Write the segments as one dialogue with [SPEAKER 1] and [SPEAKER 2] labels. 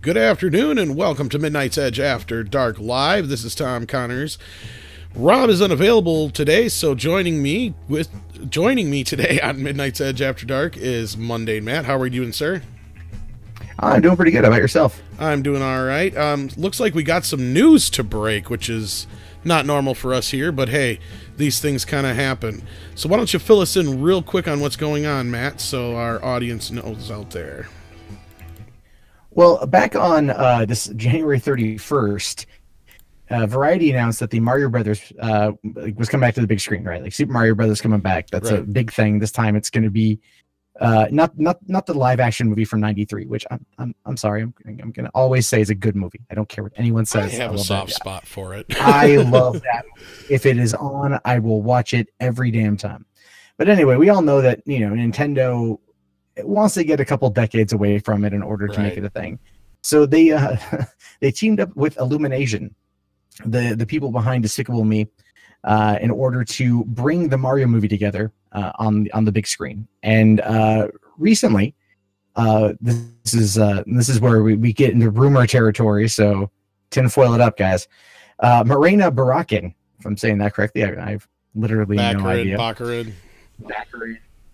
[SPEAKER 1] Good afternoon and welcome to Midnight's Edge After Dark Live. This is Tom Connors. Rob is unavailable today, so joining me today on Midnight's Edge After Dark is Mundane Matt. How are you doing, sir?
[SPEAKER 2] I'm doing pretty good. How about yourself?
[SPEAKER 1] I'm doing all right. Looks like we got some news to break, which is not normal for us here, but hey, these things kind of happen. So why don't you fill us in real quick on what's going on, Matt, so our audience knows out there.
[SPEAKER 2] Well, back on this January 31st, Variety announced that the Mario Brothers was coming back to the big screen, right? Like Super Mario Brothers coming back. That's right. A big thing. This time it's going to be not the live action movie from '93, which I'm sorry, I'm going to always say is a good movie. I don't care what anyone says.
[SPEAKER 1] I have a soft spot for it.
[SPEAKER 2] I love that. If it is on, I will watch it every damn time. But anyway, we all know that Nintendo wants to get a couple decades away from it in order to make it a thing. So they they teamed up with Illumination, the people behind Despicable Me, in order to bring the Mario movie together on the big screen. And recently, this is where we get into rumor territory. So tinfoil it up, guys. Morena Barakin, if I'm saying that correctly, I've literally no idea.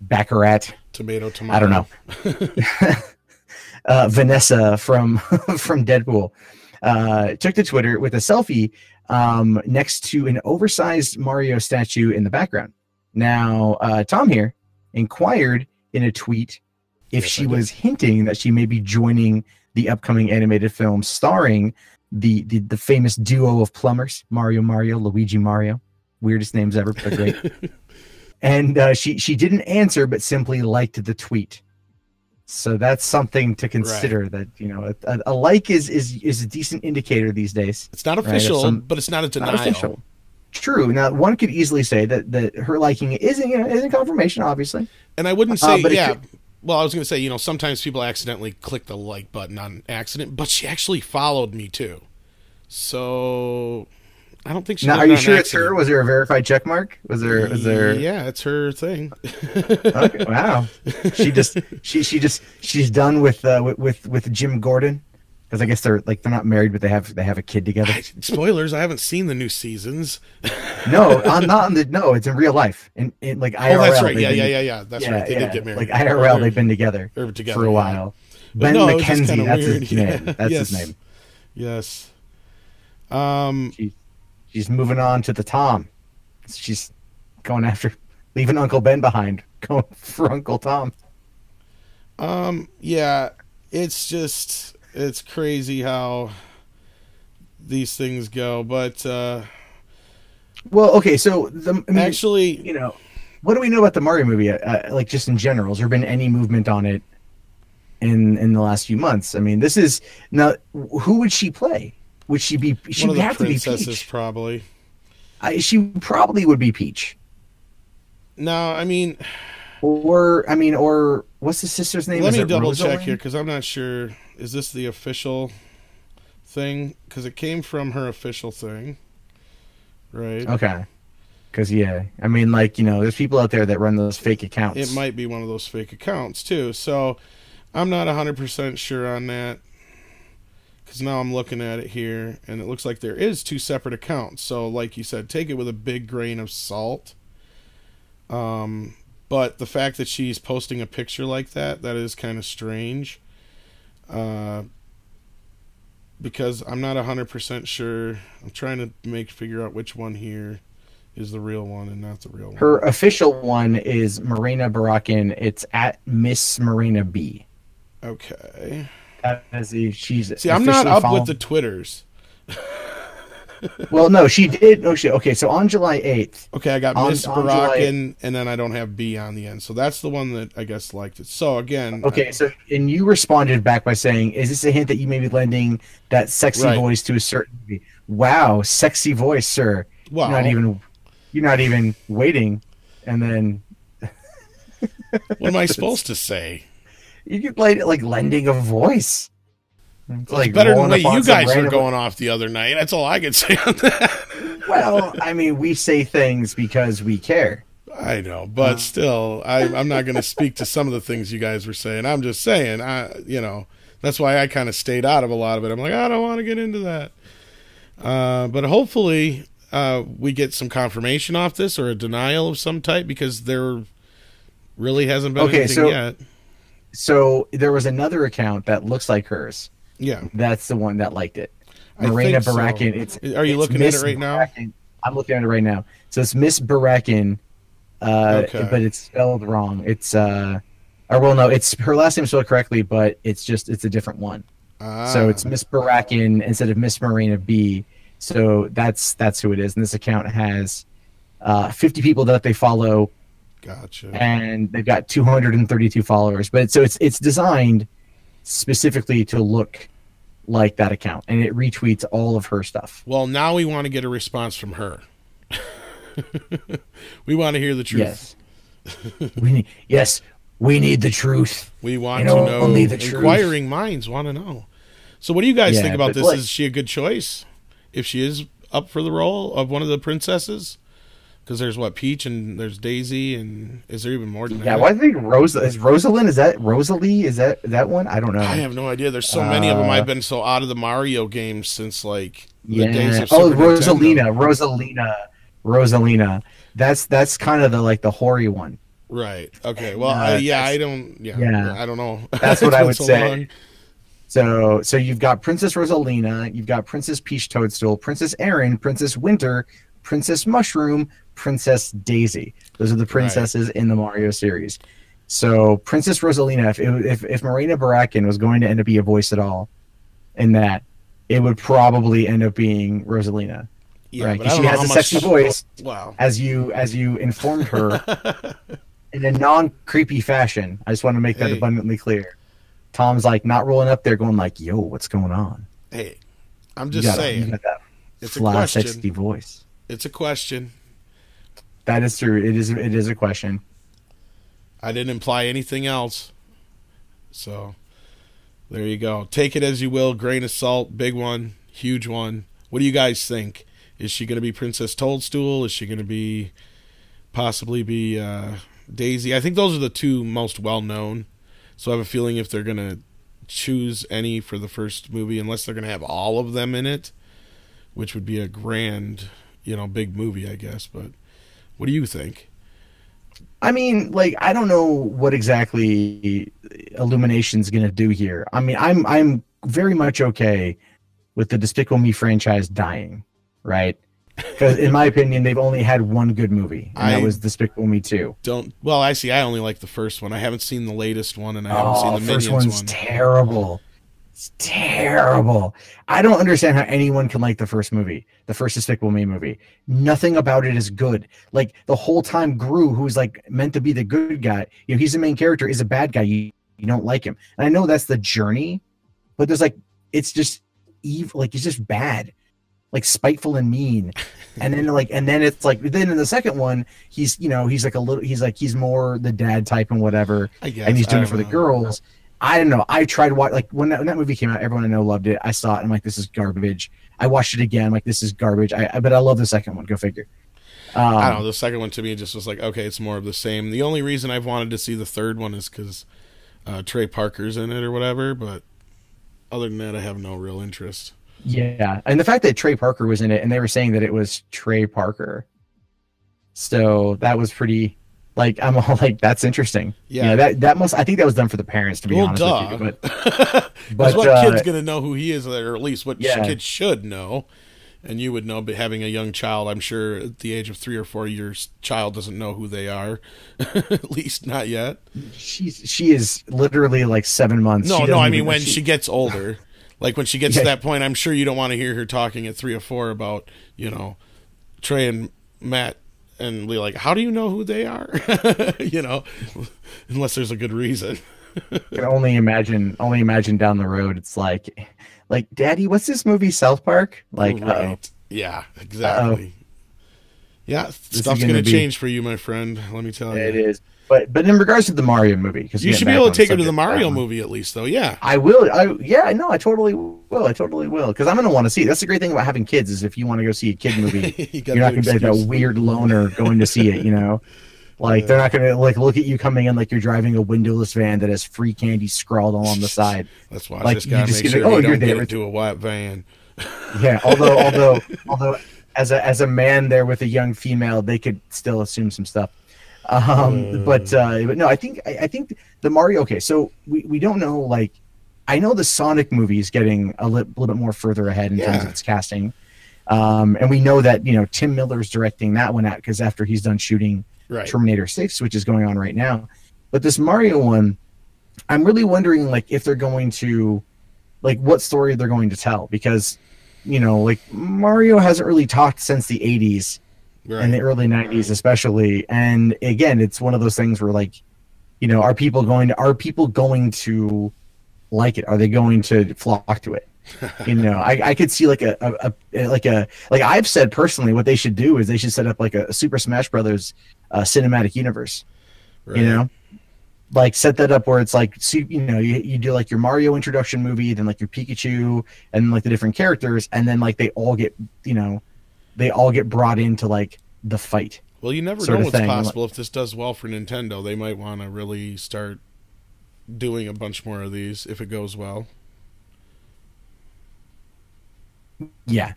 [SPEAKER 2] Baccarat.
[SPEAKER 1] Tomato.
[SPEAKER 2] I don't know. Vanessa from Deadpool took to Twitter with a selfie next to an oversized Mario statue in the background. Now, Tom here inquired in a tweet if she was hinting that she may be joining the upcoming animated film starring the famous duo of plumbers, Mario, Luigi Mario. Weirdest names ever, but great. And she didn't answer, but simply liked the tweet. So that's something to consider. Right. That a like is a decent indicator these days.
[SPEAKER 1] It's not official, but it's not a denial. Not official.
[SPEAKER 2] True. Now, one could easily say that her liking isn't confirmation, obviously.
[SPEAKER 1] And I wouldn't say Well, I was going to say sometimes people accidentally click the like button on accident, but she actually followed me too. So I don't think she.
[SPEAKER 2] Now, are you sure it's her? Was there a verified check mark? Was there?
[SPEAKER 1] Yeah, it's her thing.
[SPEAKER 2] Okay, wow. She's done with Jim Gordon, because I guess they're not married, but they have a kid together.
[SPEAKER 1] Spoilers! I haven't seen the new seasons.
[SPEAKER 2] No, it's in real life. In like IRL.
[SPEAKER 1] Oh, that's right. Yeah. That's right. They did get married.
[SPEAKER 2] Like IRL, they've been together for a while. Ben McKenzie, that's his name. That's his name.
[SPEAKER 1] Yes.
[SPEAKER 2] She's moving on to the Tom. She's going after leaving Uncle Ben behind, going for Uncle Tom.
[SPEAKER 1] Yeah, it's crazy how these things go, but
[SPEAKER 2] well, okay, so
[SPEAKER 1] actually,
[SPEAKER 2] what do we know about the Mario movie? Like just in general, has there been any movement on it in the last few months? I mean, this is now. Who would she play? Would she be? She would have to be Peach.
[SPEAKER 1] Probably.
[SPEAKER 2] She probably would be Peach.
[SPEAKER 1] No,
[SPEAKER 2] or what's the sister's name?
[SPEAKER 1] Let me double check here because I'm not sure. Is this the official thing? Because it came from her official thing, right?
[SPEAKER 2] Okay. Because there's people out there that run those fake accounts.
[SPEAKER 1] It might be one of those fake accounts too. So I'm not 100% sure on that. Because now I'm looking at it here, and it looks like there is two separate accounts. So, like you said, take it with a big grain of salt. But the fact that she's posting a picture like that is kind of strange. Because I'm not 100% sure. I'm trying to figure out which one here is the real one and not the real one.
[SPEAKER 2] Her official one is Morena Barakin. It's at Miss Morena B.
[SPEAKER 1] Okay.
[SPEAKER 2] See,
[SPEAKER 1] I'm not up with the Twitters.
[SPEAKER 2] Well, no, she did. Okay, so on July 8th.
[SPEAKER 1] Okay, I got Miss Barakin, and then I don't have B on the end. So that's the one that I guess liked it. So again.
[SPEAKER 2] Okay, and you responded back by saying, is this a hint that you may be lending that sexy voice to a certain movie? Wow, sexy voice, sir. Well, you're not even waiting. And then.
[SPEAKER 1] What am I supposed to say?
[SPEAKER 2] You could play it like lending a voice.
[SPEAKER 1] It's like better than the way you guys were going off the other night. That's all I can say on that.
[SPEAKER 2] Well, we say things because we care.
[SPEAKER 1] I know, but still, I'm not going to speak to some of the things you guys were saying. I'm just saying, not That's why I kind of stayed out of a lot of it. I'm like, I don't want to get into that. But hopefully we get some confirmation off this or a denial of some type, because there really hasn't been anything yet.
[SPEAKER 2] So there was another account that looks like hers.
[SPEAKER 1] Yeah.
[SPEAKER 2] That's the one that liked it. Marina Barakin.
[SPEAKER 1] So. Are you looking at it right now?
[SPEAKER 2] I'm looking at it right now. So it's Miss Barakin, but it's spelled wrong. It's it's her last name spelled correctly, but it's a different one. So it's Miss Barakin instead of Miss Marina B. So that's who it is. And this account has 50 people that they follow.
[SPEAKER 1] Gotcha.
[SPEAKER 2] And they've got 232 followers. But it's designed specifically to look like that account, and it retweets all of her stuff.
[SPEAKER 1] Well, now we want to get a response from her. We want to hear the truth.
[SPEAKER 2] Yes. We need the truth.
[SPEAKER 1] We want to know. Only the truth. Inquiring minds want to know. So what do you guys think about this? Is she a good choice if she is up for the role of one of the princesses? Because there's Peach and there's Daisy, and is there even more than that?
[SPEAKER 2] Yeah, well, I think Rosalind, is that Rosalie? Is that one? I don't know.
[SPEAKER 1] I have no idea. There's so many of them. I've been so out of the Mario games since the days of Super Rosalina. That's kind of the hoary one. Right. Okay. Well, I don't know.
[SPEAKER 2] That's what I would say. So you've got Princess Rosalina, you've got Princess Peach Toadstool, Princess Erin, Princess Winter, Princess Mushroom, Princess Daisy. Those are the princesses in the Mario series. So Princess Rosalina, if Marina Barakin was going to end up being a voice at all in that, it would probably end up being Rosalina.
[SPEAKER 1] Yeah,
[SPEAKER 2] right? Because she has a sexy voice.
[SPEAKER 1] Wow.
[SPEAKER 2] As you informed her in a non-creepy fashion. I just want to make that abundantly clear. Tom's not rolling up there going yo, what's going on?
[SPEAKER 1] Hey, I'm just saying.
[SPEAKER 2] You got that
[SPEAKER 1] it's a question.
[SPEAKER 2] Sexy voice.
[SPEAKER 1] It's a question.
[SPEAKER 2] That is true. It is a question.
[SPEAKER 1] I didn't imply anything else. So there you go. Take it as you will. Grain of salt. Big one. Huge one. What do you guys think? Is she going to be Princess Toadstool? Is she going to possibly be Daisy? I think those are the two most well-known. So I have a feeling if they're going to choose any for the first movie, unless they're going to have all of them in it, which would be a grand, big movie, I guess. But what do you think?
[SPEAKER 2] I mean, I don't know what exactly Illumination's going to do here. I mean, I'm very much okay with the Despicable Me franchise dying, right? Because in my opinion, they've only had one good movie, and that was Despicable Me 2.
[SPEAKER 1] I only like the first one. I haven't seen the latest one, and I haven't seen the Minions one.
[SPEAKER 2] The first one's terrible. It's terrible. I don't understand how anyone can like the first movie, the first Despicable Me movie. Nothing about it is good. The whole time Gru, who's meant to be the good guy, he's the main character, is a bad guy. You don't like him. And I know that's the journey, but there's it's just evil, it's just bad. Spiteful and mean, and then it's then in the second one he's he's more the dad type and whatever, I guess, and he's doing it for the girls. I don't know. I tried to watch when that movie came out. Everyone I know loved it. I saw it. And I'm like, this is garbage. I watched it again. I'm like, this is garbage. But I love the second one. Go figure.
[SPEAKER 1] I don't know. The second one to me just was okay, it's more of the same. The only reason I've wanted to see the third one is because Trey Parker's in it or whatever. But other than that, I have no real interest.
[SPEAKER 2] Yeah, and the fact that Trey Parker was in it, and they were saying that it was Trey Parker, so that was pretty. I'm all that's interesting. Yeah, that must. I think that was done for the parents, to be honest with you. But
[SPEAKER 1] what kid's gonna know who he is, or at least what kids should know, and you would know. But having a young child, I'm sure at the age of 3 or 4 years, child doesn't know who they are, at least not yet.
[SPEAKER 2] She is literally 7 months.
[SPEAKER 1] No, I mean when she gets older. When she gets to that point, I'm sure you don't want to hear her talking at 3 or 4 about, Trey and Matt, and be how do you know who they are? Unless there's a good reason.
[SPEAKER 2] I can only imagine down the road. It's Daddy, what's this movie, South Park?
[SPEAKER 1] Right. Yeah, exactly. Yeah, stuff's going to change for you, my friend. Let me tell you.
[SPEAKER 2] It is. But in regards to the Mario movie, because
[SPEAKER 1] you should be able to take her to the Mario movie at least, though. Yeah,
[SPEAKER 2] I will. I totally will. Because I'm going to want to see it. That's the great thing about having kids is if you want to go see a kid movie, you're not going to be that weird loner going to see it. Like they're not gonna like look at you coming in like you're driving a windowless van that has free candy scrawled along the side.
[SPEAKER 1] Let's watch
[SPEAKER 2] Like
[SPEAKER 1] this guy. Make sure
[SPEAKER 2] oh,
[SPEAKER 1] he
[SPEAKER 2] you're
[SPEAKER 1] don't get
[SPEAKER 2] there.
[SPEAKER 1] into a white van.
[SPEAKER 2] Yeah, although as a man there with a young female, they could still assume some stuff. But no, I think the Mario. Okay, so we don't know. Like, I know the Sonic movie is getting a little bit more further ahead in terms of its casting, and we know that Tim Miller's directing that one out because after he's done shooting Terminator 6, which is going on right now. But this Mario one, I'm really wondering like if they're going to like what story they're going to tell because like Mario hasn't really talked since the 80s. Right. In the early 90s especially, and again it's one of those things where like are people going to like it? Are they going to flock to it? I could see like like I've said personally what they should do is they should set up like a Super Smash Brothers cinematic universe. Right. Like set that up where it's like you do like your Mario introduction movie, then like your Pikachu and like the different characters, and then like they all get brought into like the fight.
[SPEAKER 1] Well, you never know what's possible. If this does well for Nintendo, they might want to really start doing a bunch more of these if it goes well.
[SPEAKER 2] Yeah,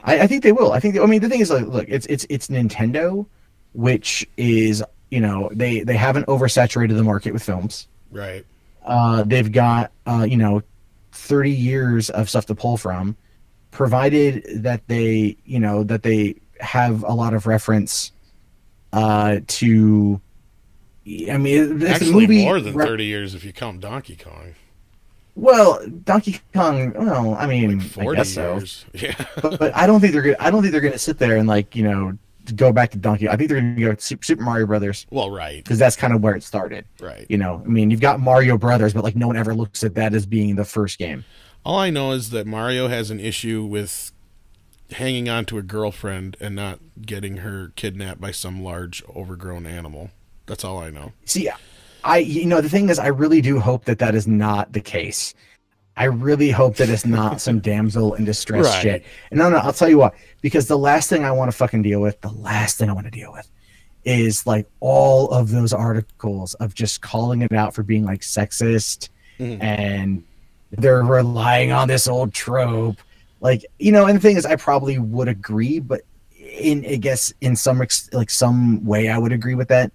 [SPEAKER 2] I think they will. I mean, the thing is, like, look, it's Nintendo, which is they haven't oversaturated the market with films.
[SPEAKER 1] Right.
[SPEAKER 2] They've got 30 years of stuff to pull from. Provided that they have a lot of reference to, I mean, if
[SPEAKER 1] actually
[SPEAKER 2] the movie,
[SPEAKER 1] more than 30 years if you count Donkey Kong.
[SPEAKER 2] Well, Donkey Kong. Well, I mean,
[SPEAKER 1] like 40
[SPEAKER 2] I guess
[SPEAKER 1] years. So. Yeah,
[SPEAKER 2] but I don't think they're gonna sit there and like go back to Donkey. I think they're gonna go to Super Mario Brothers.
[SPEAKER 1] Well, right,
[SPEAKER 2] because that's kind of where it started.
[SPEAKER 1] Right.
[SPEAKER 2] I mean, you've got Mario Brothers, but like no one ever looks at that as being the first game.
[SPEAKER 1] All I know is that Mario has an issue with hanging on to a girlfriend and not getting her kidnapped by some large overgrown animal. That's all I know.
[SPEAKER 2] See, the thing is, I really do hope that is not the case. I really hope that it's not some damsel in distress shit. And no, I'll tell you what, because the last thing I want to fucking deal with, is like all of those articles of just calling it out for being like sexist and they're relying on this old trope. Like, and the thing is, I probably would agree, but in some way I would agree with that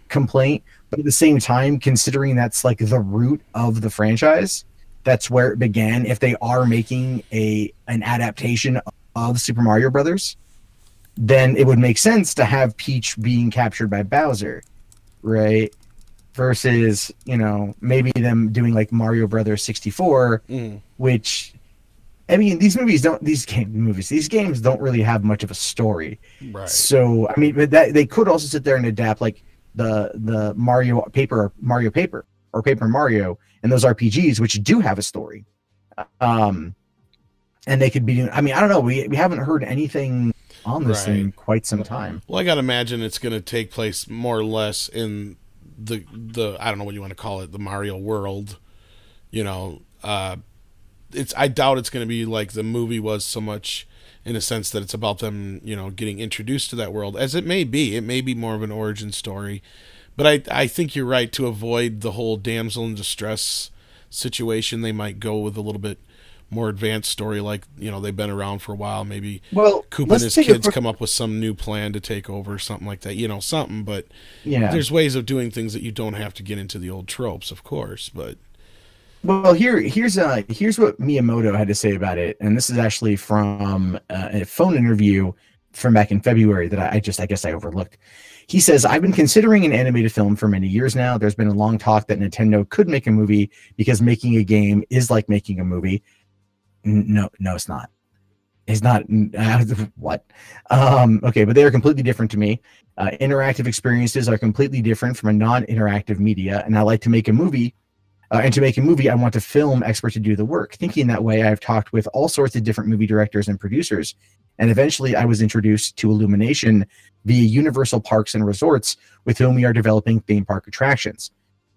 [SPEAKER 2] complaint. But at the same time, considering that's like the root of the franchise, that's where it began. If they are making an adaptation of Super Mario Brothers, then it would make sense to have Peach being captured by Bowser, right? Versus, maybe them doing like Mario Brothers 64, which, I mean, these games don't really have much of a story.
[SPEAKER 1] Right.
[SPEAKER 2] So, I mean, they could also sit there and adapt like the Mario Paper or Paper Mario and those RPGs, which do have a story. And they could be, I mean, I don't know. We haven't heard anything on this thing in quite some time.
[SPEAKER 1] Well, I got to imagine it's going to take place more or less in the I don't know what you want to call it, the Mario world. I doubt it's going to be like the movie was so much, in a sense that it's about them, getting introduced to that world, as it may be. It may be more of an origin story. But I think you're right, to avoid the whole damsel in distress situation, they might go with a little bit more advanced story, like, they've been around for a while. Maybe Koopa and his kids come up with some new plan to take over, something like that, something. But there's ways of doing things that you don't have to get into the old tropes, of course. But
[SPEAKER 2] well, here's what Miyamoto had to say about it, and this is actually from a phone interview from back in February that I guess I overlooked. He says, "I've been considering an animated film for many years now. There's been a long talk that Nintendo could make a movie because making a game is like making a movie." No, it's not. It's not. What? Okay, but they are completely different to me. Interactive experiences are completely different from a non-interactive media, and I like to make a movie. And to make a movie, I want a film expert to do the work. Thinking that way, I've talked with all sorts of different movie directors and producers, and eventually I was introduced to Illumination via Universal Parks and Resorts, with whom we are developing theme park attractions.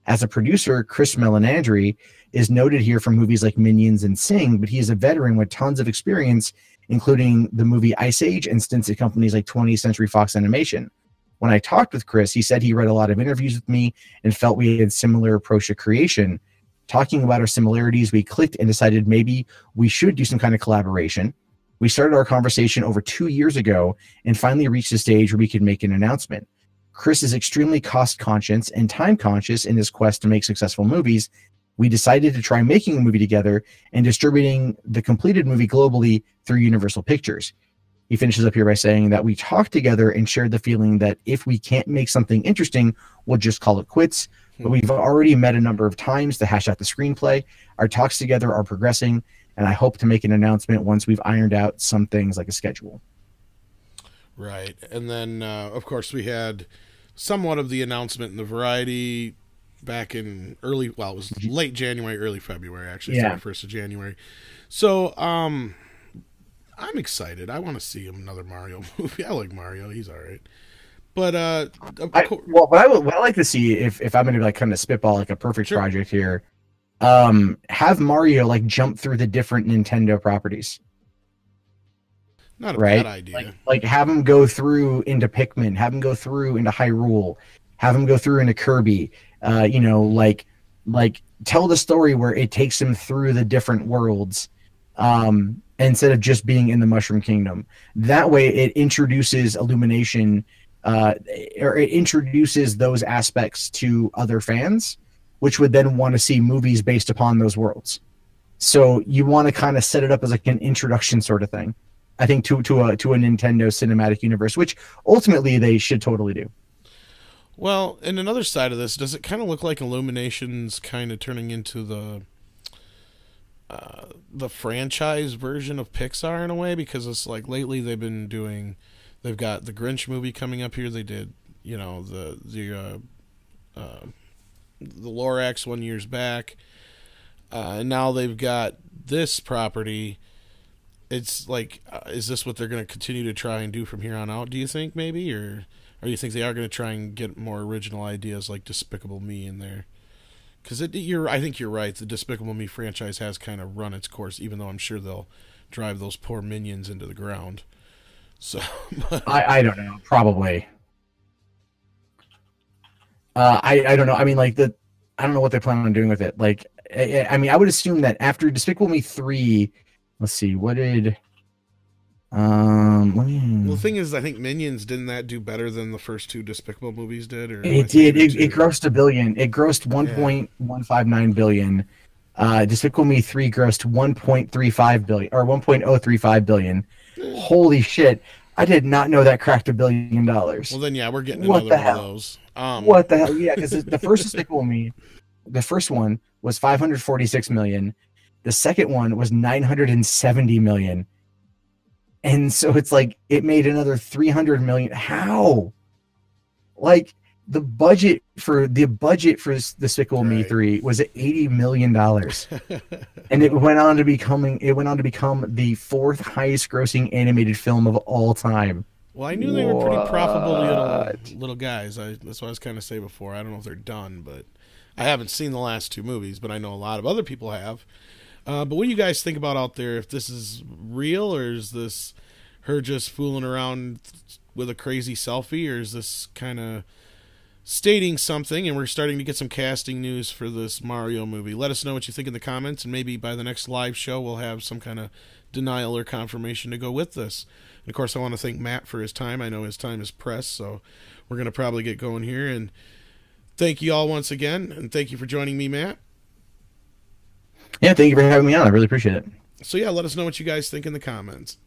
[SPEAKER 2] As a producer, Chris Melanandri is noted here for movies like Minions and Sing, but he is a veteran with tons of experience, including the movie Ice Age and stints at companies like 20th Century Fox Animation. When I talked with Chris, he said he read a lot of interviews with me and felt we had similar approach to creation. Talking about our similarities, we clicked and decided maybe we should do some kind of collaboration. We started our conversation over 2 years ago and finally reached the stage where we could make an announcement. Chris is extremely cost conscious and time conscious in his quest to make successful movies. We decided to try making a movie together and distributing the completed movie globally through Universal Pictures. He finishes up here by saying that we talked together and shared the feeling that if we can't make something interesting, we'll just call it quits. But we've already met a number of times to hash out the screenplay. Our talks together are progressing, and I hope to make an announcement once we've ironed out some things like a schedule.
[SPEAKER 1] Right. And then, of course, we had somewhat of the announcement in the Variety back in it was late January, early February, actually.
[SPEAKER 2] Yeah.
[SPEAKER 1] 1st of January. So, I'm excited. I want to see another Mario movie. I like Mario. He's all right. But
[SPEAKER 2] what I would like to see, if I'm going to kind of spitball like a perfect project here, have Mario like jump through the different Nintendo properties.
[SPEAKER 1] Not a bad idea.
[SPEAKER 2] Like have him go through into Pikmin, have him go through into Hyrule, have him go through into Kirby. Like tell the story where it takes him through the different worlds. Instead of just being in the Mushroom Kingdom. That way it introduces Illumination, or it introduces those aspects to other fans, which would then want to see movies based upon those worlds. So you want to kind of set it up as like an introduction sort of thing, I think, to a Nintendo cinematic universe, which ultimately they should totally do.
[SPEAKER 1] Well, and another side of this, does it kind of look like Illumination's kind of turning into the franchise version of Pixar in a way? Because it's like lately they've got the Grinch movie coming up here. They did, the Lorax 1 year back, and now they've got this property. It's like, is this what they're going to continue to try and do from here on out? Do you think maybe, or do you think they are going to try and get more original ideas like Despicable Me in there? Because I think you're right. The Despicable Me franchise has kind of run its course, even though I'm sure they'll drive those poor minions into the ground. So
[SPEAKER 2] I don't know. Probably. I don't know. I mean, I don't know what they plan on doing with it. Like, I mean, I would assume that after Despicable Me 3, let's see, what did
[SPEAKER 1] well, the thing is, I think Minions, didn't that do better than the first two Despicable movies did? Or
[SPEAKER 2] it did. It grossed $1 billion. It grossed 1.159 billion. Despicable Me 3 grossed 1.35 billion or 1.035 billion. Holy shit! I did not know that cracked $1 billion. Well,
[SPEAKER 1] then we're getting another one of those.
[SPEAKER 2] What the hell? Yeah, because the first Despicable Me, the first one was 546 million. The second one was 970 million. And so it's like it made another 300 million. How? Like the budget for Despicable Me 3 was $80 million. And it went on to become the fourth highest grossing animated film of all time.
[SPEAKER 1] Well, I knew they were pretty profitable little guys. That's what I was kind of saying before. I don't know if they're done, but I haven't seen the last two movies, but I know a lot of other people have. But what do you guys think about out there? If this is real, or is this her just fooling around with a crazy selfie, or is this kind of stating something, and we're starting to get some casting news for this Mario movie? Let us know what you think in the comments, and maybe by the next live show we'll have some kind of denial or confirmation to go with this. And of course, I want to thank Matt for his time. I know his time is pressed, so we're going to probably get going here. And thank you all once again, and thank you for joining me, Matt.
[SPEAKER 2] Yeah, thank you for having me on. I really appreciate it.
[SPEAKER 1] So yeah, let us know what you guys think in the comments.